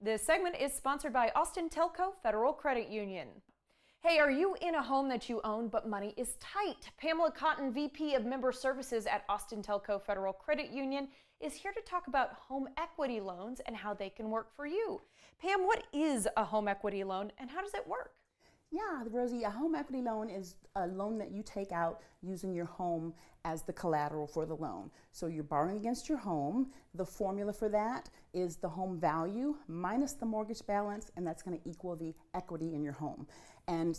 This segment is sponsored by Austin Telco Federal Credit Union. Hey, are you in a home that you own but money is tight? Pamela Cotton, VP of Member Services at Austin Telco Federal Credit Union, is here to talk about home equity loans and how they can work for you. Pam, what is a home equity loan and how does it work? Yeah, Rosie, a home equity loan is a loan that you take out using your home as the collateral for the loan. So you're borrowing against your home. The formula for that is the home value minus the mortgage balance, and that's going to equal the equity in your home. And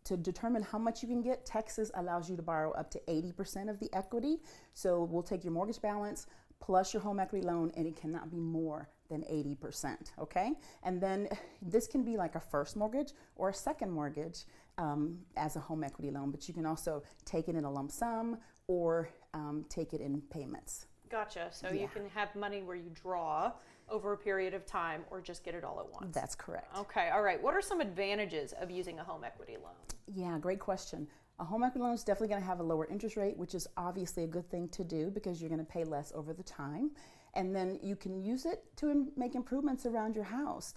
to determine how much you can get, Texas allows you to borrow up to 80% of the equity. So we'll take your mortgage balance plus your home equity loan, and it cannot be more than 80%, okay? And then this can be like a first mortgage or a second mortgage as a home equity loan, but you can also take it in a lump sum or take it in payments. Gotcha. So you can have money where you draw over a period of time or just get it all at once. That's correct. Okay. All right. What are some advantages of using a home equity loan? Yeah, great question. A home equity loan is definitely going to have a lower interest rate, which is obviously a good thing to do because you're going to pay less over the time. And then you can use it to make improvements around your house.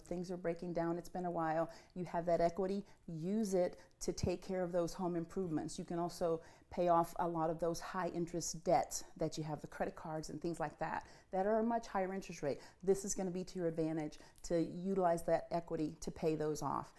Things are breaking down. It's been a while. You have that equity. Use it to take care of those home improvements. You can also pay off a lot of those high interest debts that you have, the credit cards and things like that are a much higher interest rate. This is going to be to your advantage to utilize that equity to pay those off.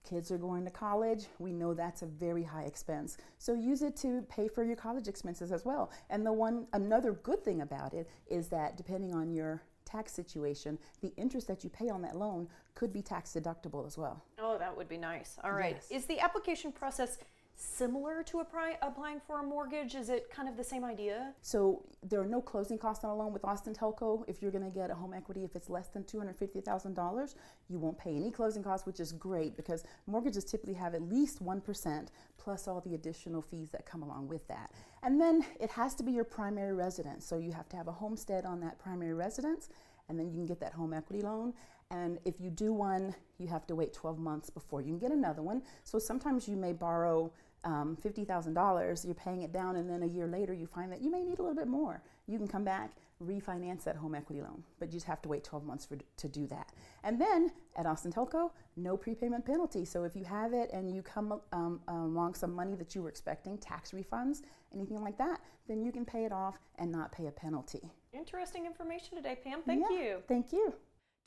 Kids are going to college. We know that's a very high expense. So use it to pay for your college expenses as well. And another good thing about it is that depending on your tax situation, the interest that you pay on that loan could be tax deductible as well. Oh, that would be nice. All right. Yes. Is the application process similar to applying for a mortgage? Is it kind of the same idea? So there are no closing costs on a loan with Austin Telco. If you're going to get a home equity, if it's less than $250,000, you won't pay any closing costs, which is great because mortgages typically have at least 1% plus all the additional fees that come along with that. And then it has to be your primary residence. So you have to have a homestead on that primary residence, and then you can get that home equity loan. And if you do one, you have to wait 12 months before you can get another one. So sometimes you may borrow $50,000, you're paying it down, and then a year later you find that you may need a little bit more. You can come back, refinance that home equity loan, but you just have to wait 12 months to do that. And then at Austin Telco, no prepayment penalty. So if you have it and you come along some money that you were expecting, tax refunds, anything like that, then you can pay it off and not pay a penalty. Interesting information today, Pam. Thank you. Thank you.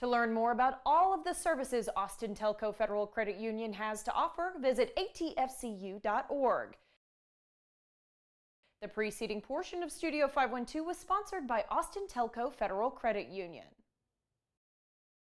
To learn more about all of the services Austin Telco Federal Credit Union has to offer, visit ATFCU.org. The preceding portion of Studio 512 was sponsored by Austin Telco Federal Credit Union.